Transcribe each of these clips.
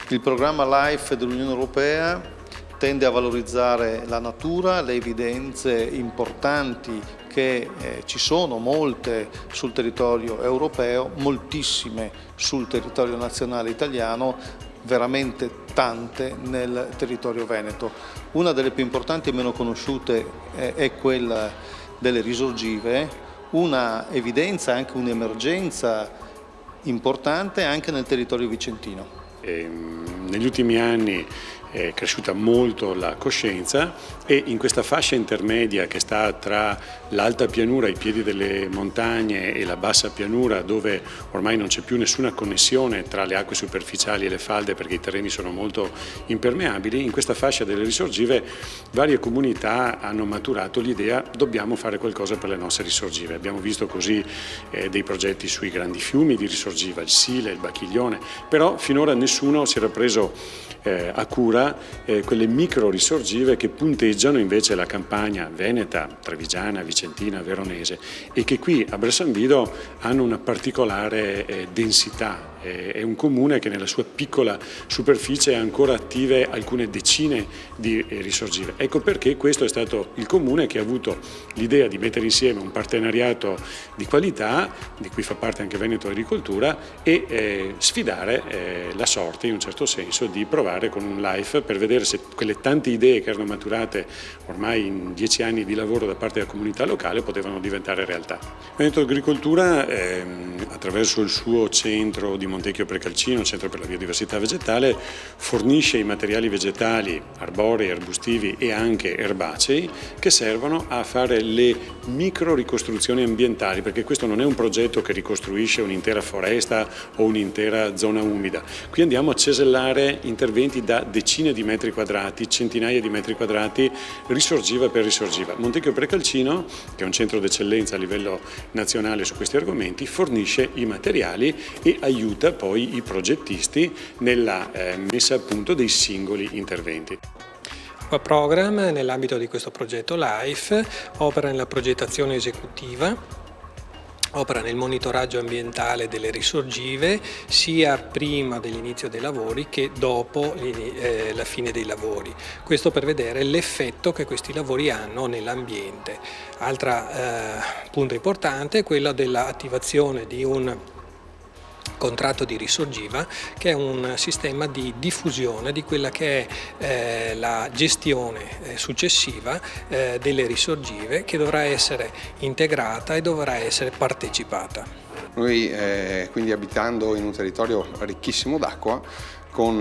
Il programma LIFE dell'Unione Europea tende a valorizzare la natura, le evidenze importanti che ci sono, molte sul territorio europeo, moltissime sul territorio nazionale italiano, veramente tante nel territorio veneto. Una delle più importanti e meno conosciute è quella delle risorgive, una evidenza, anche un'emergenza importante anche nel territorio vicentino. Negli ultimi anni è cresciuta molto la coscienza e in questa fascia intermedia che sta tra l'alta pianura, i piedi delle montagne e la bassa pianura, dove ormai non c'è più nessuna connessione tra le acque superficiali e le falde perché i terreni sono molto impermeabili, in questa fascia delle risorgive varie comunità hanno maturato l'idea: dobbiamo fare qualcosa per le nostre risorgive. Abbiamo visto così dei progetti sui grandi fiumi di risorgiva, il Sile, il Bacchiglione, però finora nessuno si era preso a cura quelle micro risorgive che punteggiano invece la campagna veneta, trevigiana, vicentina, veronese e che qui a Bressanvido hanno una particolare densità. È un comune che nella sua piccola superficie ha ancora attive alcune decine di risorgive. Ecco perché questo è stato il comune che ha avuto l'idea di mettere insieme un partenariato di qualità, di cui fa parte anche Veneto Agricoltura, e sfidare la sorte in un certo senso di provare con un LIFE per vedere se quelle tante idee che erano maturate ormai in 10 anni di lavoro da parte della comunità locale potevano diventare realtà. Veneto Agricoltura attraverso il suo centro di Montecchio Precalcino, Centro per la Biodiversità Vegetale, fornisce i materiali vegetali, arborei, arbustivi e anche erbacei che servono a fare le micro ricostruzioni ambientali, perché questo non è un progetto che ricostruisce un'intera foresta o un'intera zona umida. Qui andiamo a cesellare interventi da decine di metri quadrati, centinaia di metri quadrati, risorgiva per risorgiva. Montecchio Precalcino, che è un centro d'eccellenza a livello nazionale su questi argomenti, fornisce i materiali e aiuta poi i progettisti nella messa a punto dei singoli interventi. Aquaprogram, nell'ambito di questo progetto LIFE, opera nella progettazione esecutiva, opera nel monitoraggio ambientale delle risorgive sia prima dell'inizio dei lavori che dopo la fine dei lavori. Questo per vedere l'effetto che questi lavori hanno nell'ambiente. Altro punto importante è quello dell'attivazione di un contratto di risorgiva, che è un sistema di diffusione di quella che è la gestione successiva delle risorgive, che dovrà essere integrata e dovrà essere partecipata. Noi quindi abitando in un territorio ricchissimo d'acqua, con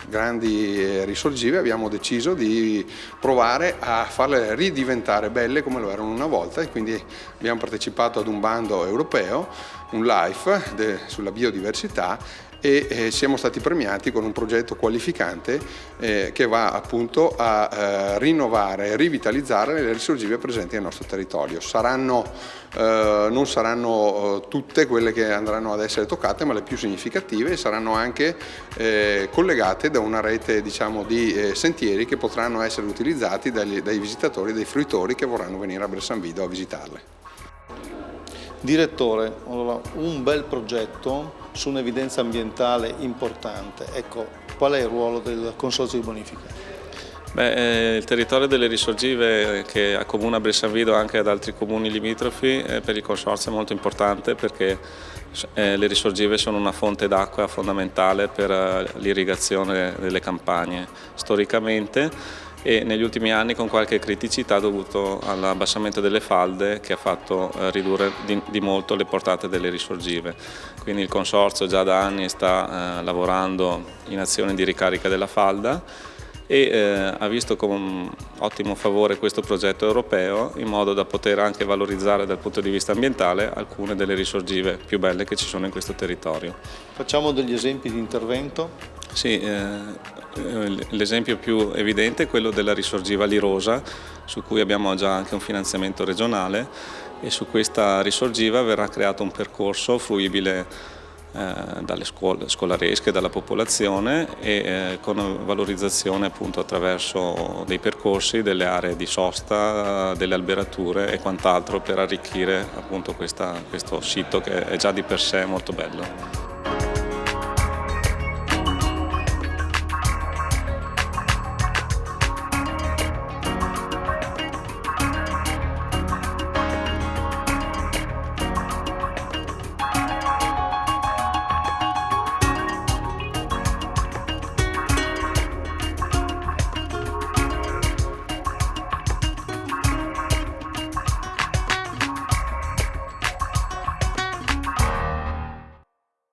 grandi risorgive, abbiamo deciso di provare a farle ridiventare belle come lo erano una volta, e quindi abbiamo partecipato ad un bando europeo, un LIFE sulla biodiversità, e siamo stati premiati con un progetto qualificante che va appunto a rinnovare e rivitalizzare le risorgive presenti nel nostro territorio. Non saranno tutte quelle che andranno ad essere toccate, ma le più significative, e saranno anche collegate da una rete, diciamo, di sentieri che potranno essere utilizzati dai visitatori, dai fruitori che vorranno venire a Bressanvido a visitarle. Direttore, allora, un bel progetto su un'evidenza ambientale importante. Ecco, qual è il ruolo del Consorzio di Bonifica? Il territorio delle risorgive, che accomuna Bressanvido anche ad altri comuni limitrofi, per il Consorzio è molto importante perché le risorgive sono una fonte d'acqua fondamentale per l'irrigazione delle campagne storicamente, e negli ultimi anni con qualche criticità dovuto all'abbassamento delle falde, che ha fatto ridurre di molto le portate delle risorgive. Quindi il Consorzio già da anni sta lavorando in azione di ricarica della falda e ha visto con ottimo favore questo progetto europeo, in modo da poter anche valorizzare dal punto di vista ambientale alcune delle risorgive più belle che ci sono in questo territorio. Facciamo degli esempi di intervento? Sì, l'esempio più evidente è quello della risorgiva Lirosa, su cui abbiamo già anche un finanziamento regionale, e su questa risorgiva verrà creato un percorso fruibile dalle scuole scolaresche, dalla popolazione, e con valorizzazione appunto attraverso dei percorsi, delle aree di sosta, delle alberature e quant'altro, per arricchire appunto questo sito che è già di per sé molto bello.